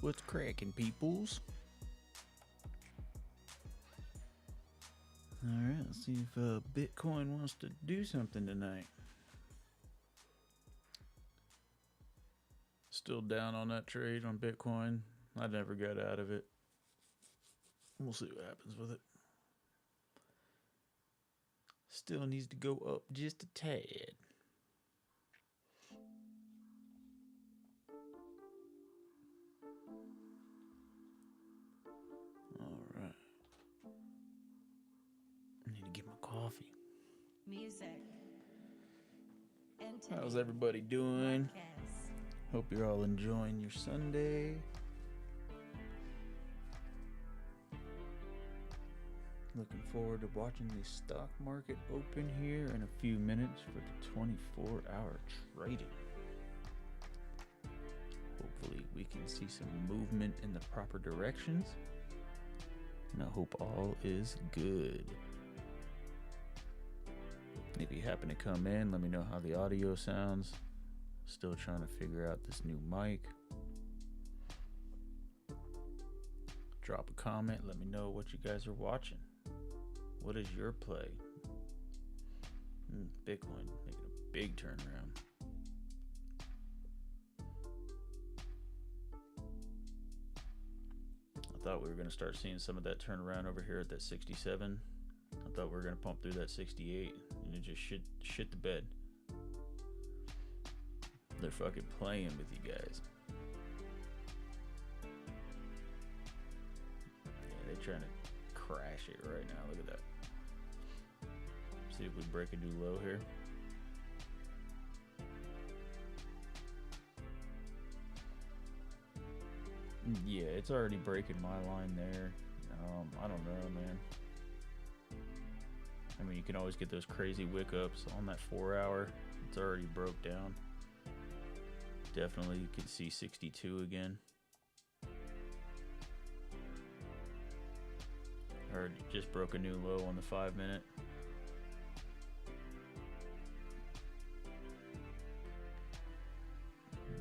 What's cracking, peoples? Alright, let's see if Bitcoin wants to do something tonight. Still down on that trade on Bitcoin. I never got out of it. We'll see what happens with it. Still needs to go up just a tad. Alright. I need to get my coffee. Music. How's everybody doing? Hope you're all enjoying your Sunday. Looking forward to watching the stock market open here in a few minutes for the 24-hour trading. Hopefully we can see some movement in the proper directions. And I hope all is good. If you happen to come in, let me know how the audio sounds. Still trying to figure out this new mic. Drop a comment, let me know what you guys are watching. What is your play? Bitcoin making a big turnaround. I thought we were going to start seeing some of that turnaround over here at that 67. I thought we were going to pump through that 68 and it just shit the bed. They're fucking playing with you guys. Yeah, they're trying to crash it right now. Look at that. See if we break a new low here. Yeah, it's already breaking my line there. I don't know, man. I mean, you can always get those crazy wick ups on that 4 hour. It's already broke down. Definitely you can see 62 again. Or just broke a new low on the 5 minute.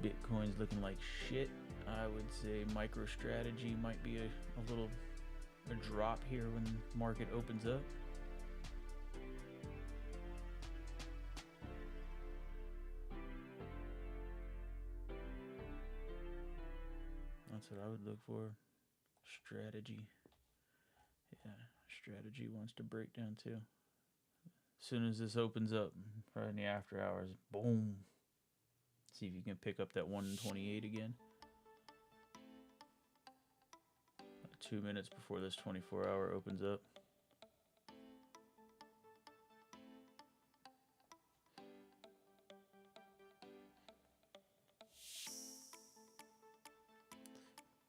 Bitcoin's looking like shit. I would say MicroStrategy might be a drop here when the market opens up. That's what I would look for. Strategy. Yeah, strategy wants to break down too. As soon as this opens up, right in the after hours, boom. See if you can pick up that 128 again. 2 minutes before this 24-hour opens up.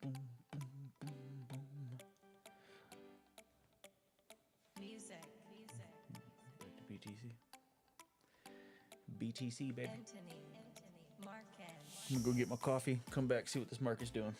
Boom, boom, boom, boom. Music. Back to BTC. BTC, baby. Anthony. Marquez. I'm gonna go get my coffee, come back, see what this market's doing.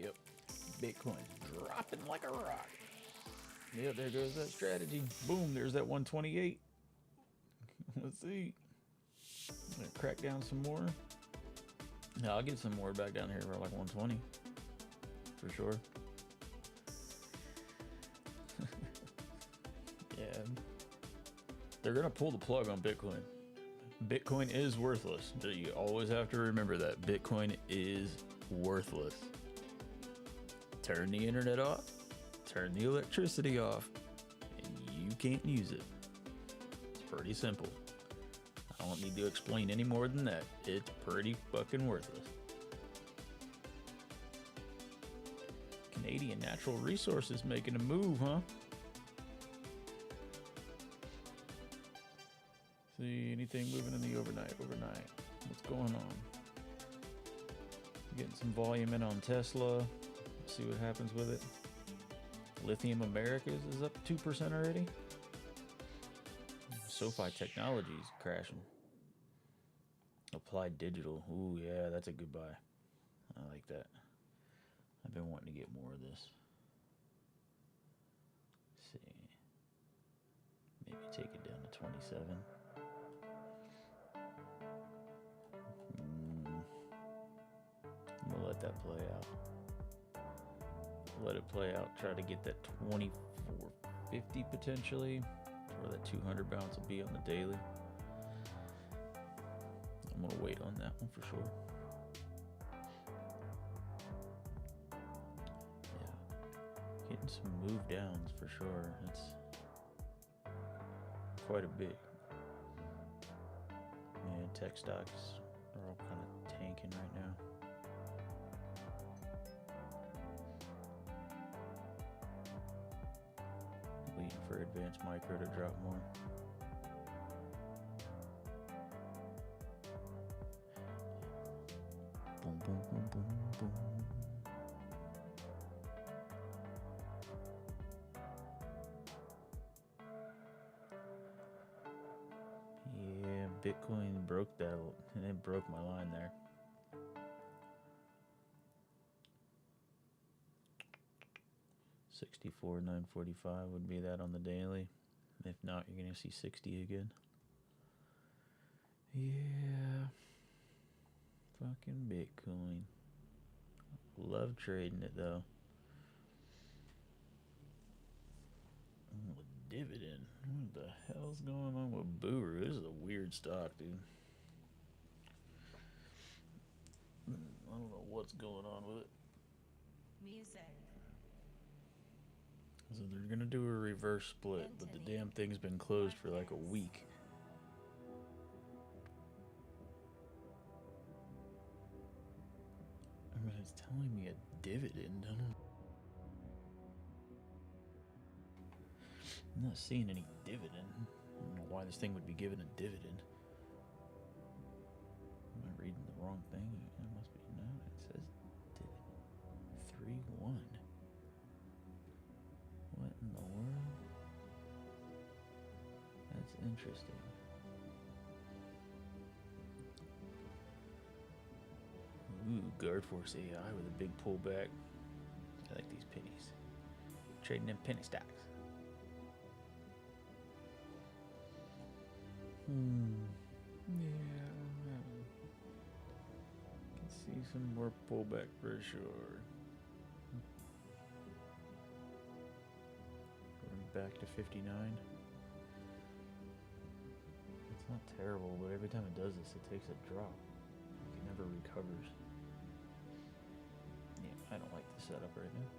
Yep. Bitcoin's dropping like a rock. Yep, there goes that strategy. Boom, there's that 128. Let's see. I'm gonna crack down some more. No, I'll get some more back down here for like 120. For sure. Yeah. They're gonna pull the plug on Bitcoin. Bitcoin is worthless. You always have to remember that. Bitcoin is worthless. Turn the internet off, turn the electricity off, and you can't use it. It's pretty simple. I don't need to explain any more than that. It's pretty fucking worthless. Canadian Natural Resources making a move, huh? See anything moving in the overnight? What's going on? Getting some volume in on Tesla. See what happens with it. Lithium Americas is up 2% already. SoFi Technologies crashing. Applied Digital. Ooh, yeah, that's a good buy. I like that. I've been wanting to get more of this. Let's see. Maybe take it down to 27. I'm gonna let that play out. Let it play out. Try to get that 24.50 potentially, or that 200 bounce will be on the daily. I'm gonna wait on that one for sure. Yeah, getting some move downs for sure. It's quite a bit. Man, tech stocks are all kind of tanking right now. Waiting for Advanced Micro to drop more. Boom, boom, boom, boom, boom. Yeah, Bitcoin broke that, and it broke my line there. $64,945 would be that on the daily. If not, you're gonna see 60 again. Yeah. Fucking Bitcoin. Love trading it though. Dividend. What the hell's going on with Booru? This is a weird stock, dude. I don't know what's going on with it. Music. So they're gonna do a reverse split, but the damn thing's been closed for like a week. I mean, it's telling me a dividend. I'm not seeing any dividend. I don't know why this thing would be given a dividend. Am I reading the wrong thing? It must be. No, it says dividend. 3-1. What in the world? That's interesting. Ooh, Guard Force AI with a big pullback. I like these pennies. Trading in penny stocks. Yeah, can see some more pullback for sure. Going back to 59. It's not terrible, but every time it does this, it takes a drop. It never recovers. Yeah, I don't like the setup right now.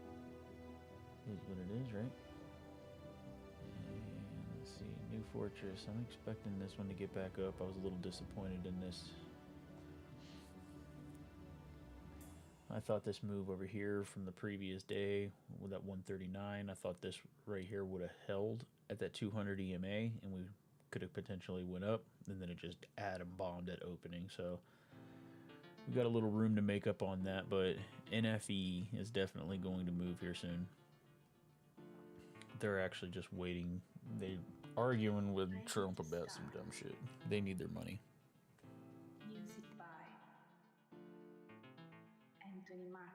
It is what it is, right? Let's see, New Fortress. I'm expecting this one to get back up. I was a little disappointed in this. I thought this move over here from the previous day with that 139, I thought this right here would have held at that 200 EMA and we could have potentially went up, and then it just atom bombed at opening. So we got a little room to make up on that, but NFE is definitely going to move here soon. They're actually just waiting. They're arguing with Trump about some dumb shit. They need their money. Music by Anthony Marquez.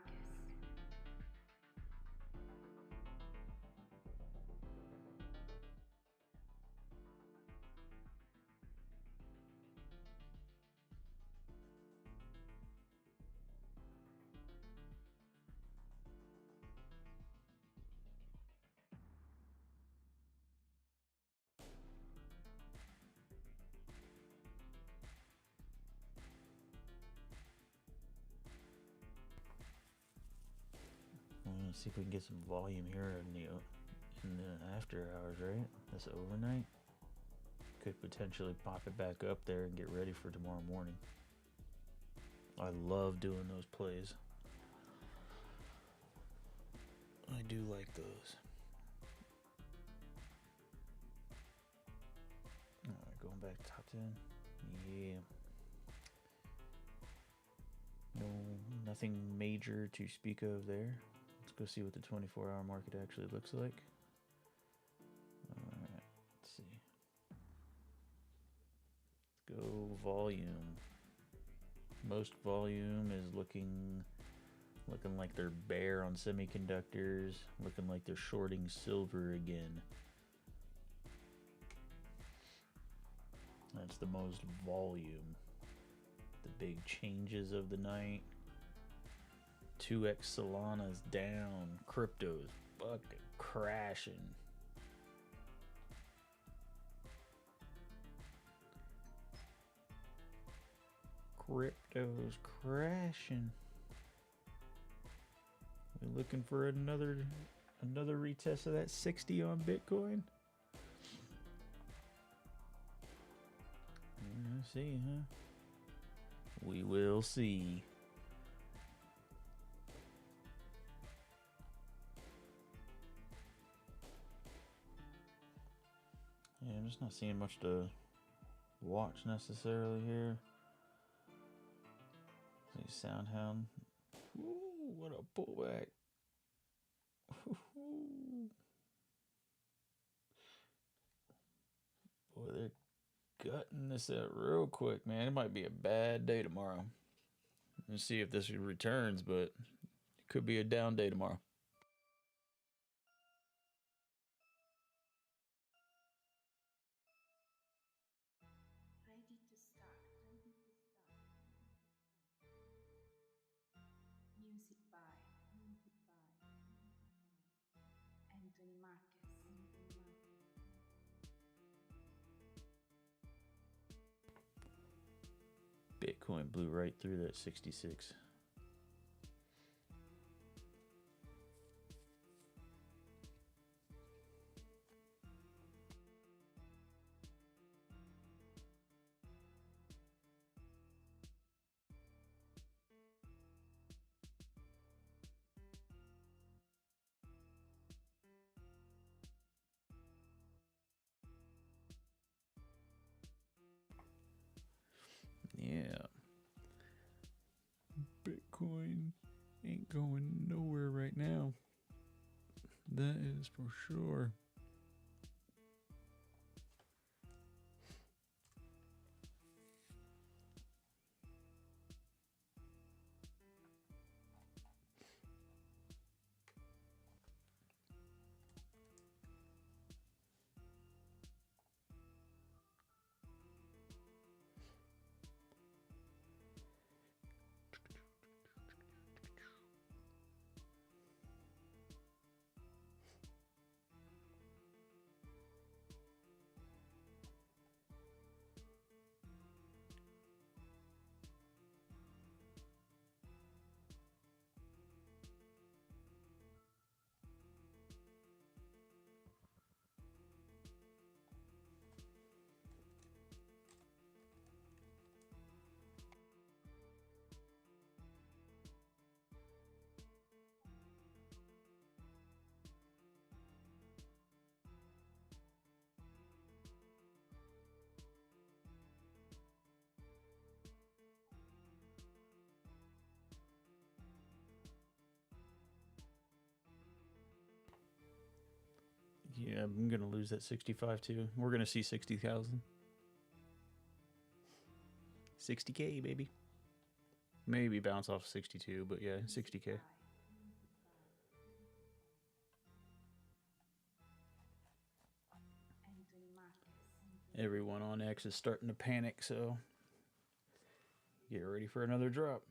Let's see if we can get some volume here in the after hours, right? This overnight. Could potentially pop it back up there and get ready for tomorrow morning. I love doing those plays. I do like those. Alright, going back to top 10. Yeah. No, nothing major to speak of there. Let's go see what the 24-hour market actually looks like. Alright, let's see. Let's go volume. Most volume is looking like they're bare on semiconductors, looking like they're shorting silver again. That's the most volume. The big changes of the night. 2x Solana's down. Crypto's fucking crashing. Crypto's crashing. We're looking for another retest of that 60 on Bitcoin. Let's see, huh? We will see. Yeah, I'm just not seeing much to watch necessarily here. See Soundhound. Ooh, what a pullback. Boy, they're gutting this out real quick, man. It might be a bad day tomorrow. Let's see if this returns, but it could be a down day tomorrow. Ready to start. Music by Anthony Marquez. Bitcoin blew right through that 66. Yeah. Bitcoin ain't going nowhere right now. That is for sure. Yeah, I'm gonna lose that 65 too. We're gonna see 60,000. 60K, baby. Maybe bounce off 62, but yeah, 60K. Anthony Marquez. Everyone on X is starting to panic, so get ready for another drop.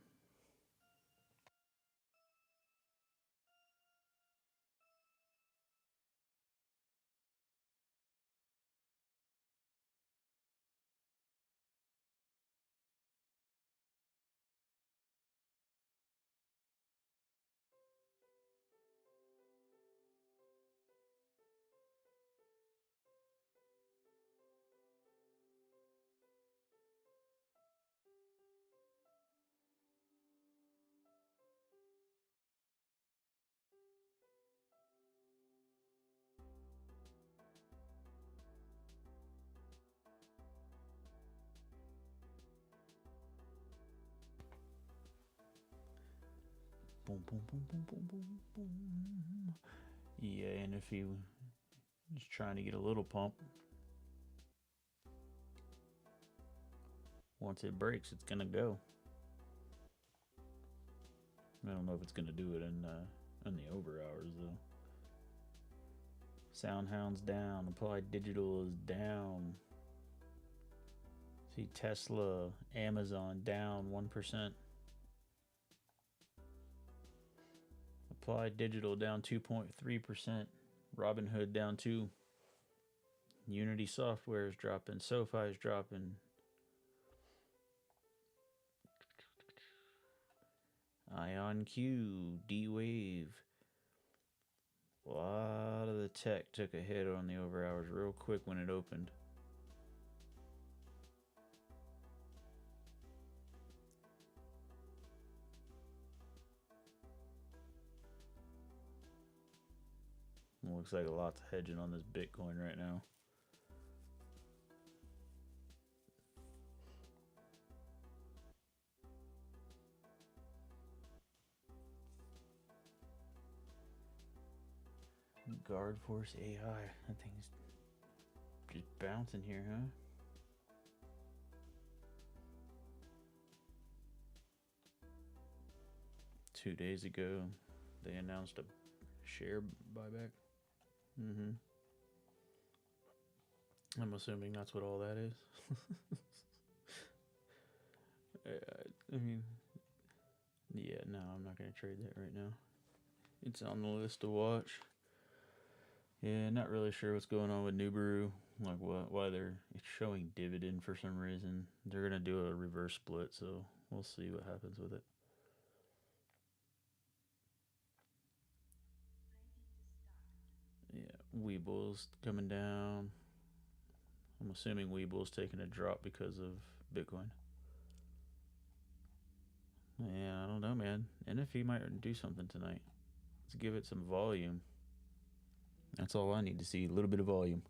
boom, boom, boom, boom, boom, boom, boom. Yeah, and if he is trying to get a little pump, once it breaks, it's gonna go. I don't know if it's gonna do it in the over hours though. Soundhound's down. Applied Digital is down. See Tesla, Amazon down 1%. Applied Digital down 2.3%. Robinhood down 2. Unity Software is dropping. SoFi is dropping. IonQ, D-Wave. A lot of the tech took a hit on the over hours real quick when it opened. Looks like a lot's hedging on this Bitcoin right now. Guard Force AI. That thing's just bouncing here, huh? Two days ago, they announced a share buyback. I'm assuming that's what all that is. I mean, yeah, no, I'm not going to trade that right now. It's on the list to watch. Yeah, not really sure what's going on with Nubaru. Like why they're showing dividend for some reason. They're going to do a reverse split, so we'll see what happens with it. Yeah, Weeble's coming down. I'm assuming Weeble's taking a drop because of Bitcoin. Yeah, I don't know, man. NFE might do something tonight. Let's give it some volume. That's all I need to see. A little bit of volume.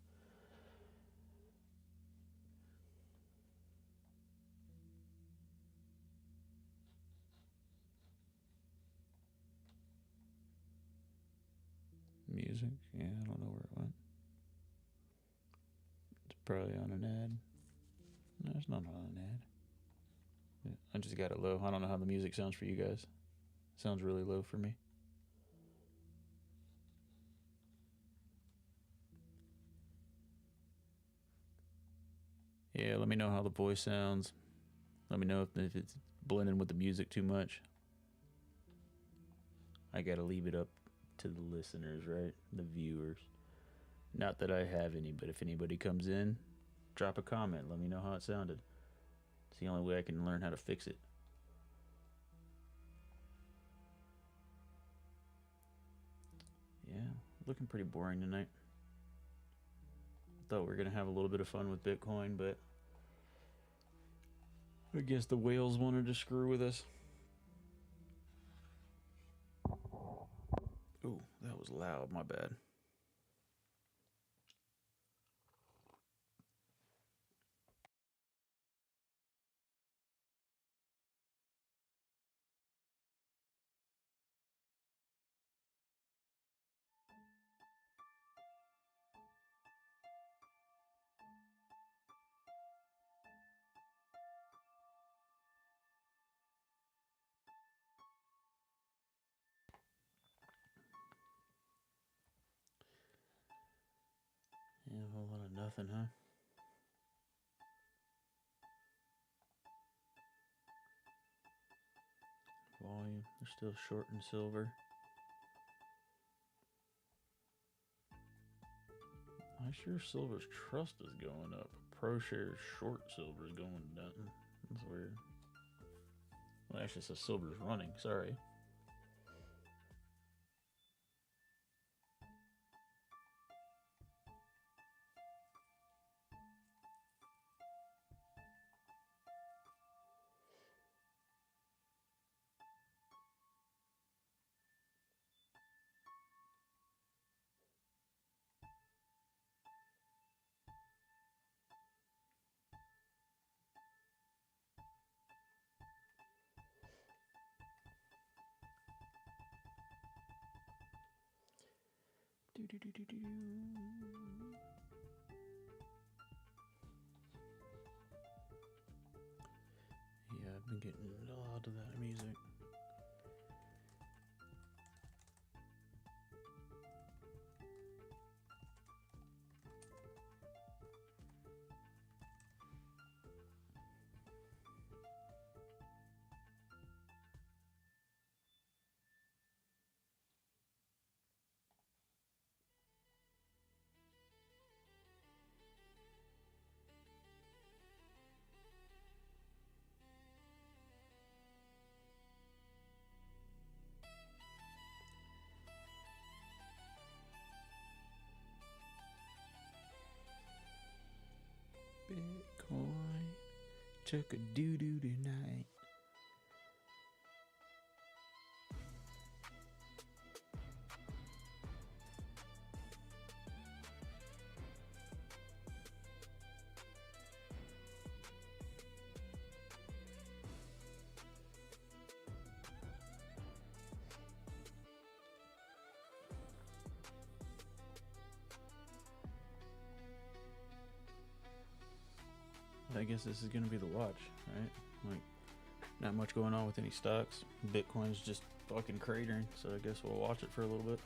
Music? Yeah, I don't know where it went. It's probably on an ad. No, it's not on an ad. Yeah, I just got it low. I don't know how the music sounds for you guys. It sounds really low for me. Yeah, let me know how the voice sounds. Let me know if it's blending with the music too much. I gotta leave it up to the listeners, right? The viewers. Not that I have any, but if anybody comes in, drop a comment. Let me know how it sounded. It's the only way I can learn how to fix it. Yeah, looking pretty boring tonight. Thought we were going to have a little bit of fun with Bitcoin, but I guess the whales wanted to screw with us. Ooh, that was loud. My bad. Yeah, a whole lot of nothing, huh? Volume. They're still short in silver. iShares Silver's trust is going up. ProShares short silver is going down. That's weird. Well, actually, it says silver's running. Sorry. Yeah, I've been getting a lot of that music. Bitcoin took a doo-doo tonight. I guess this is gonna be the watch, right? Like, not much going on with any stocks. Bitcoin's just fucking cratering, so I guess we'll watch it for a little bit.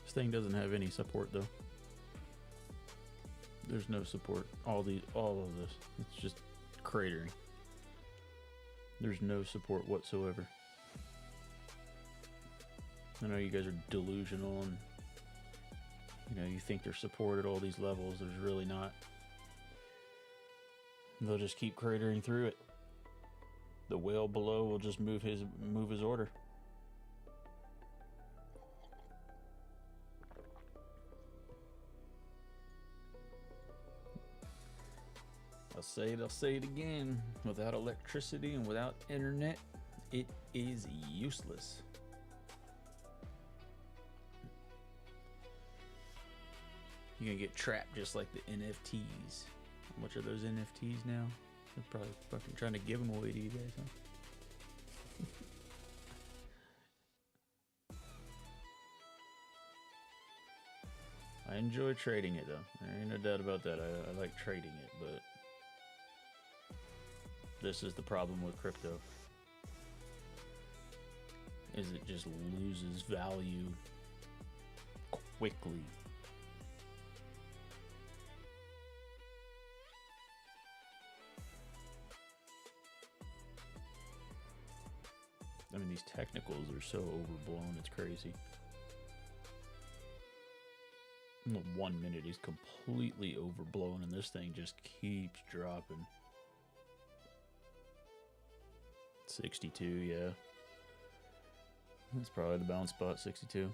This thing doesn't have any support though. There's no support. All of this. It's just cratering. There's no support whatsoever. I know you guys are delusional and you think there's support at all these levels. There's really not. They'll just keep cratering through it. The whale below will just move his order. I'll say it again. Without electricity and without internet, it is useless. You're gonna get trapped just like the NFTs. How much are those NFTs now? They're probably fucking trying to give them away to you guys, huh? I enjoy trading it though. There ain't no doubt about that. I like trading it, but this is the problem with crypto. Is it just loses value quickly. I mean, these technicals are so overblown, it's crazy. 1 minute is completely overblown and this thing just keeps dropping. 62, yeah. That's probably the bounce spot, 62.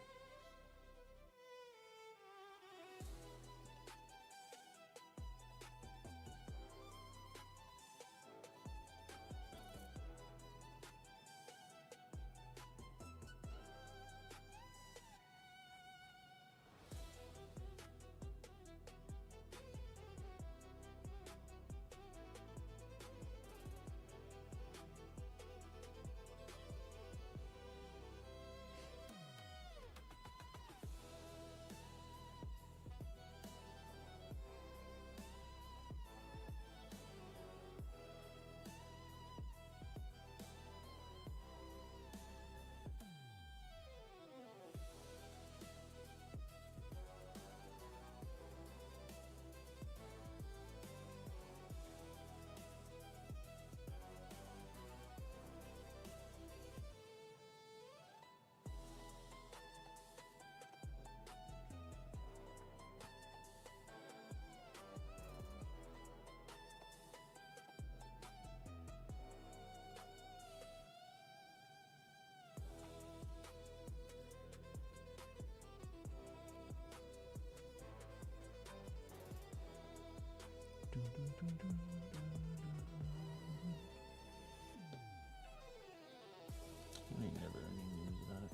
I ain't never any news about it.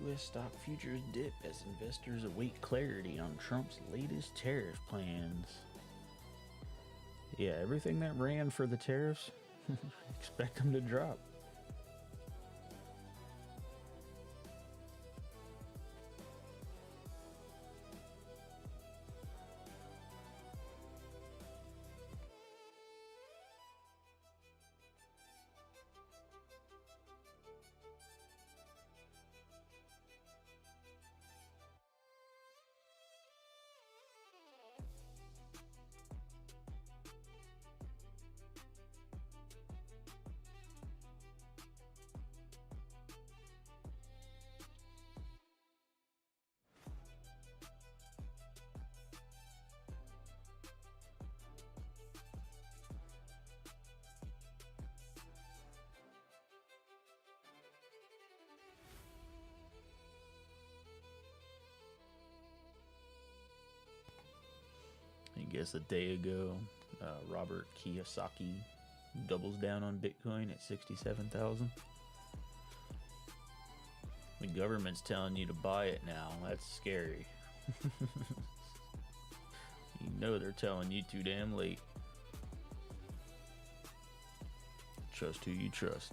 U.S. stock futures dip as investors await clarity on Trump's latest tariff plans. Yeah, everything that ran for the tariffs, expect them to drop. I guess a day ago, Robert Kiyosaki doubles down on Bitcoin at 67,000. The government's telling you to buy it now. That's scary. You know they're telling you too damn late. Trust who you trust.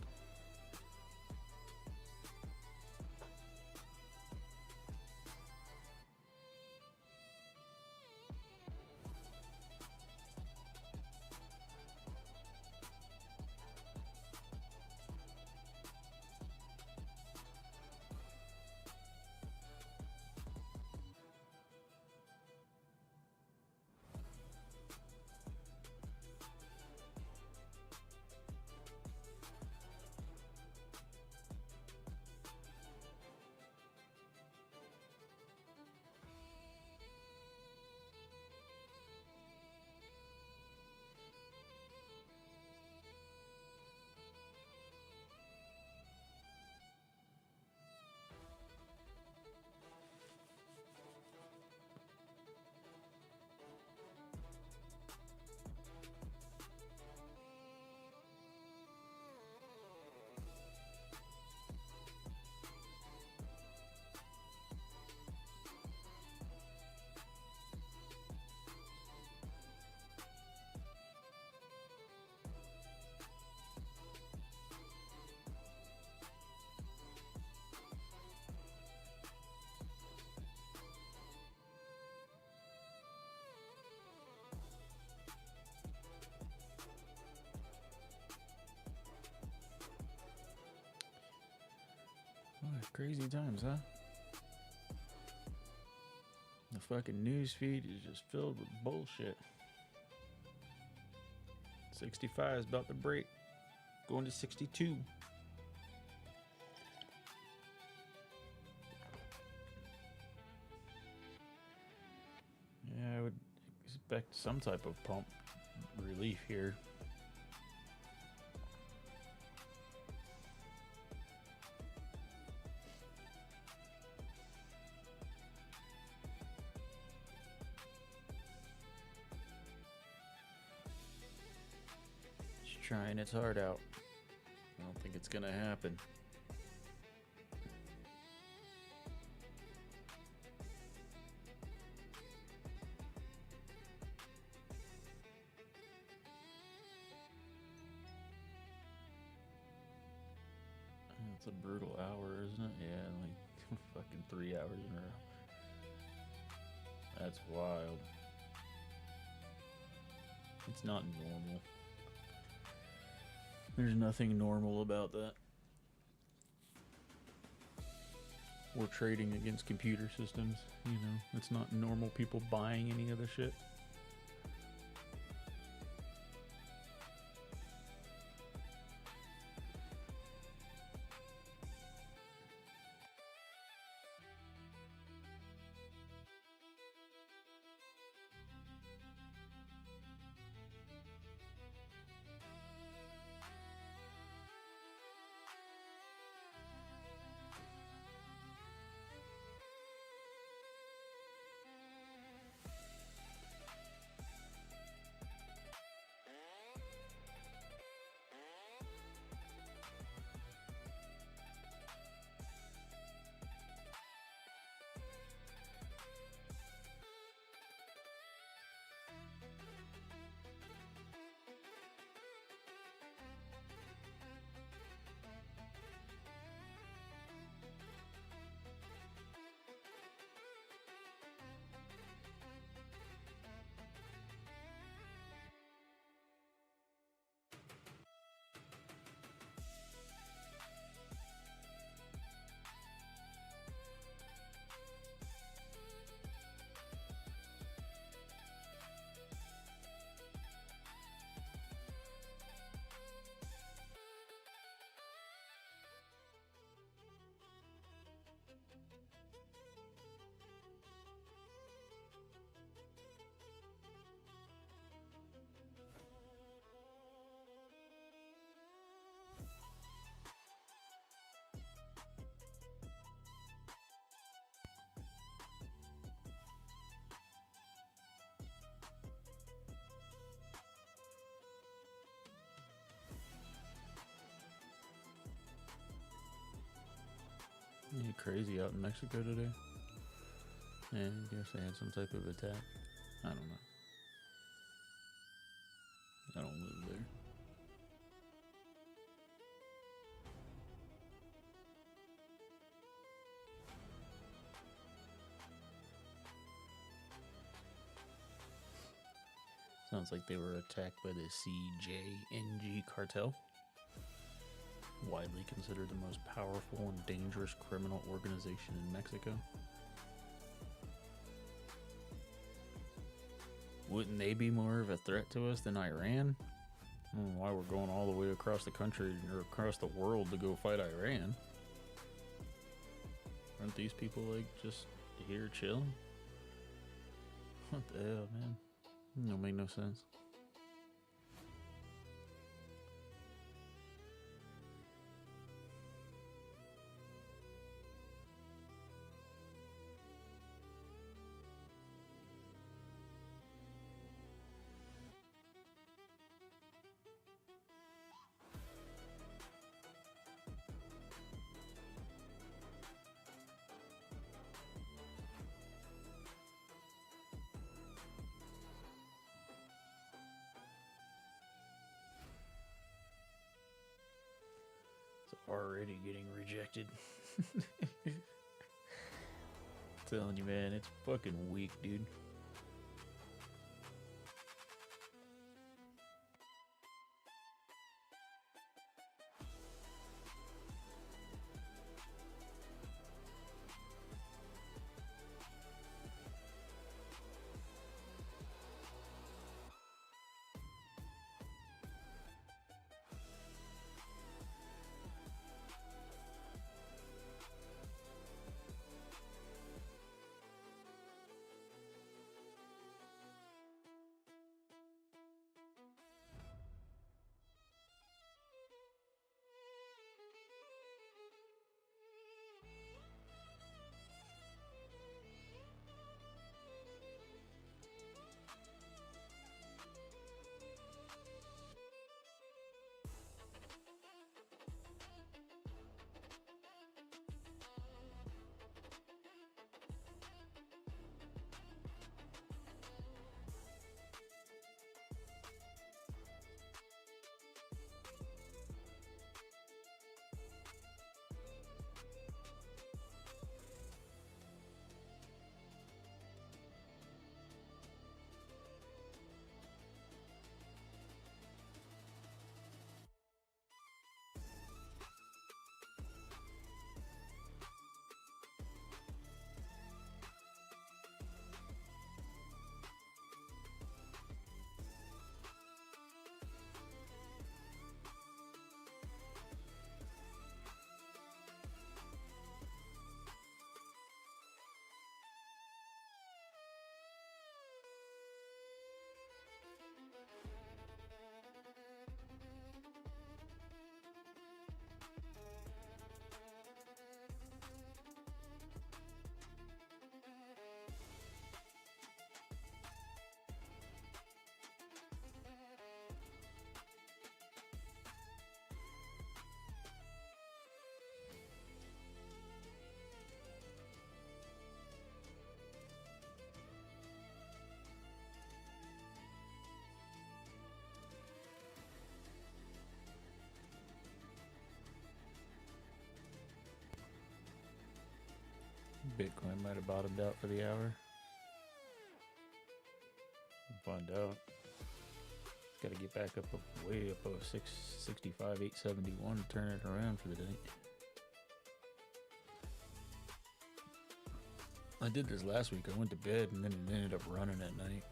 Oh, crazy times, huh? The fucking news feed is just filled with bullshit. 65 is about to break. Going to 62. Yeah, I would expect some type of pump relief here. It's trying its heart out. I don't think it's gonna happen. It's a brutal hour, isn't it? Yeah, like fucking 3 hours in a row. That's wild. It's not normal. There's nothing normal about that. We're trading against computer systems, you know. It's not normal people buying any of the shit. Yeah, crazy out in Mexico today. And I guess they had some type of attack. I don't know. I don't live there. Sounds like they were attacked by the CJNG cartel, widely considered the most powerful and dangerous criminal organization in Mexico. Wouldn't they be more of a threat to us than Iran? I don't know why we're going all the way across the country or across the world to go fight Iran. Aren't these people like just here chilling? What the hell, man? It don't make no sense. It's already getting rejected. Telling you, man, it's fucking weak, dude. Bitcoin might have bottomed out for the hour. We'll find out. It's got to get back up way up above 665, 871 to turn it around for the day. I did this last week. I went to bed and then it ended up running at night.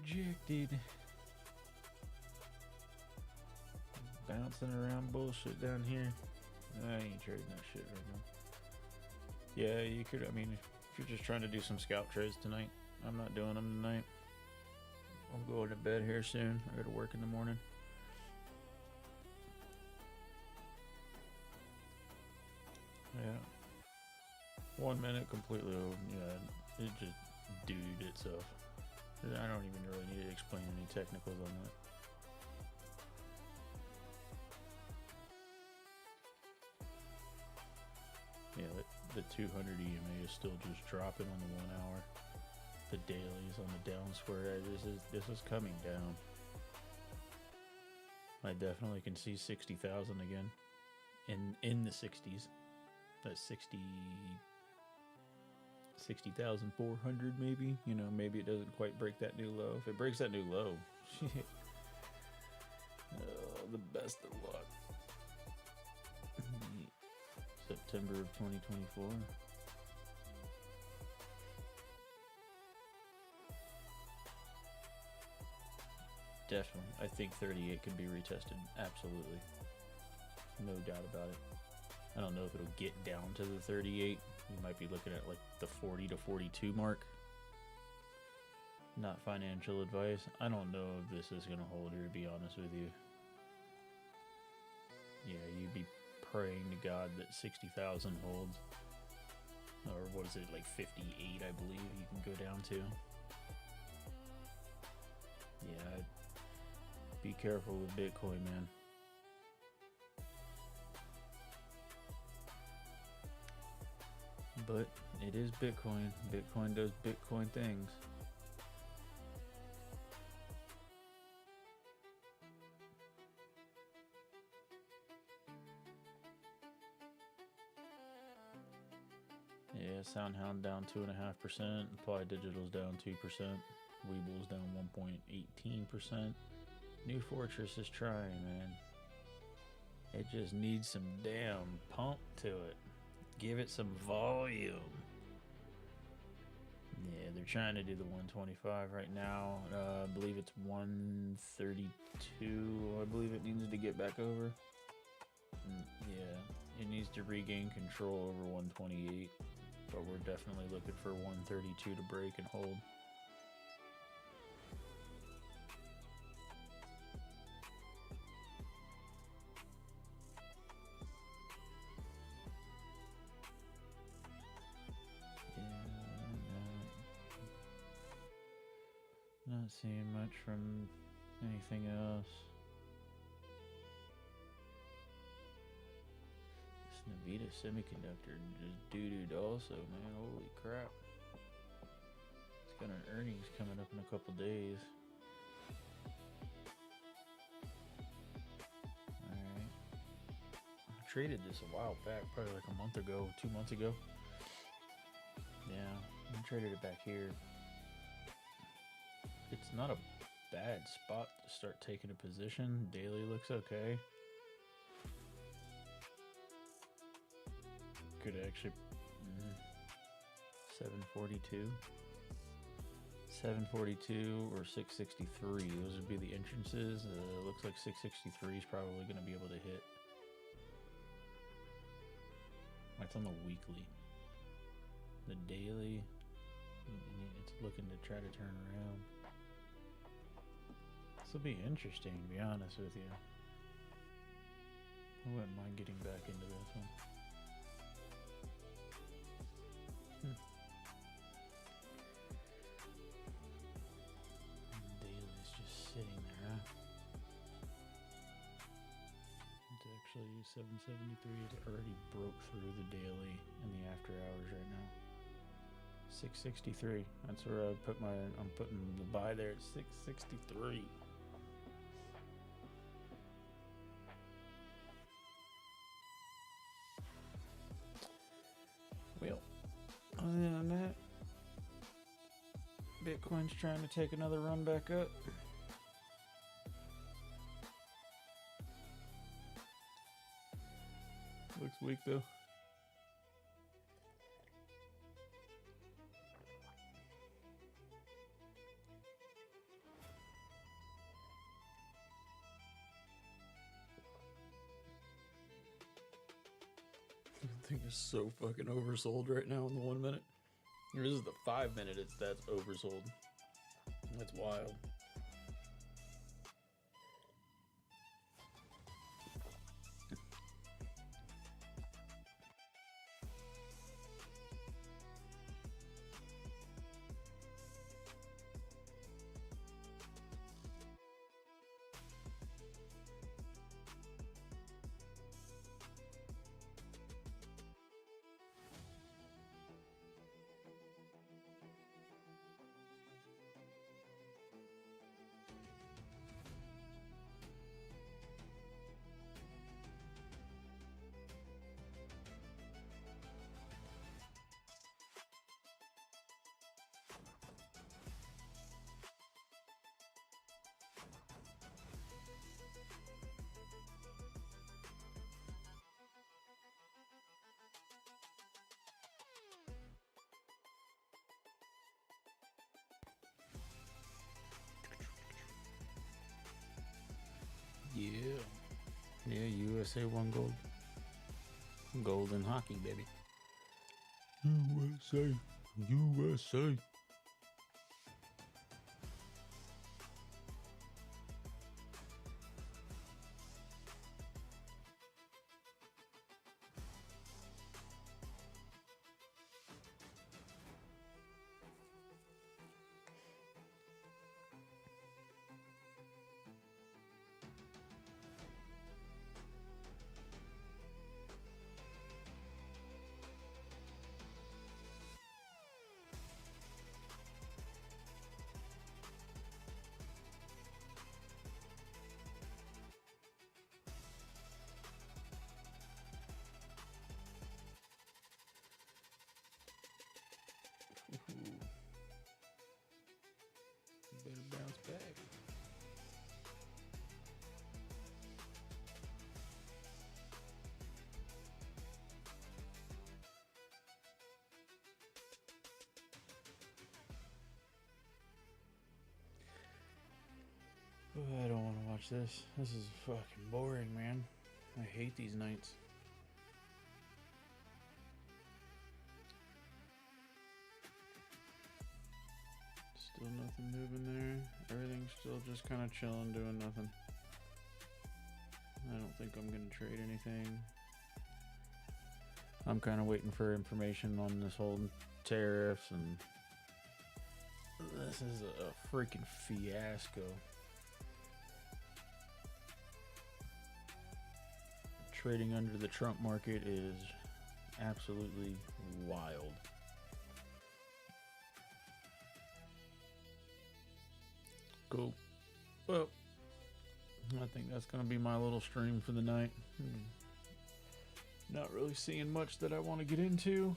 rejected. Bouncing around bullshit down here. I ain't trading that shit right now. Yeah, you could. I mean, if you're just trying to do some scalp trades tonight, I'm not doing them tonight. I'm going to bed here soon. I got to work in the morning. Yeah. 1 minute completely over. Yeah, it just duded itself. I don't even really need to explain any technicals on that. Yeah, the 200 EMA is still just dropping on the 1 hour. The daily is on the down square. This is coming down. I definitely can see 60,000 again. In the 60s. That's 60,400 maybe. You know, maybe it doesn't quite break that new low. If it breaks that new low, shit. The best of luck. September of 2024. Definitely. I think 38 can be retested. Absolutely. No doubt about it. I don't know if it'll get down to the 38. You might be looking at like the 40 to 42 mark. Not financial advice. I don't know if this is going to hold here, to be honest with you. Yeah, you'd be praying to God that 60,000 holds. Or what is it, like 58, I believe you can go down to. Yeah, be careful with Bitcoin, man. But it is Bitcoin. Bitcoin does Bitcoin things. Yeah, SoundHound down 2.5%. Applied Digital's down 2%. Weeble's down 1.18%. New Fortress is trying, man. It just needs some damn pump to it. Give it some volume. Yeah, they're trying to do the 125 right now. I believe it's 132. I believe it needs to get back over. Yeah, it needs to regain control over 128. But we're definitely looking for 132 to break and hold. Not seeing much from anything else. This Nvidia semiconductor just doo-dooed also, man. Holy crap. It's got an earnings coming up in a couple days. Alright. I traded this a while back, probably like a month ago, 2 months ago. Yeah, I traded it back here. It's not a bad spot to start taking a position. Daily looks okay. Could actually 742 or 663. Those would be the entrances. Looks like 663 is probably going to be able to hit. That's on the weekly. The daily, it's looking to try to turn around. This will be interesting, to be honest with you. I wouldn't mind getting back into this one. Daily's just sitting there, huh? It's actually 773. It already broke through the daily in the after hours right now. 663. That's where I put I'm putting the buy there at 663. Well, other than that, Bitcoin's trying to take another run back up. Looks weak though. thing is so fucking oversold right now in the 1 minute. This is the 5 minute. That's oversold. That's wild. Yeah. Yeah, USA won gold. Gold in hockey, baby. USA. USA. Better bounce back. Oh, I don't want to watch this. This is fucking boring, man. I hate these nights. Still nothing moving there. Everything's still just kind of chilling, doing nothing. I don't think I'm going to trade anything. I'm kind of waiting for information on this whole tariffs, and this is a freaking fiasco. Trading under the Trump market is absolutely wild. Cool. Well, I think that's going to be my little stream for the night. Not really seeing much that I want to get into.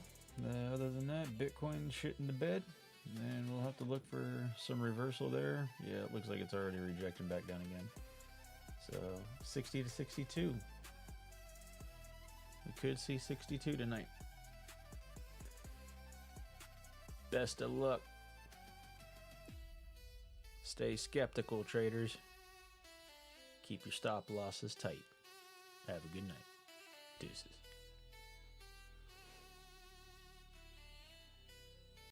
Other than that, Bitcoin shit in the bed. And we'll have to look for some reversal there. Yeah, it looks like it's already rejecting back down again. So 60 to 62. We could see 62 tonight. Best of luck. Stay skeptical, traders. Keep your stop losses tight. Have a good night. Deuces.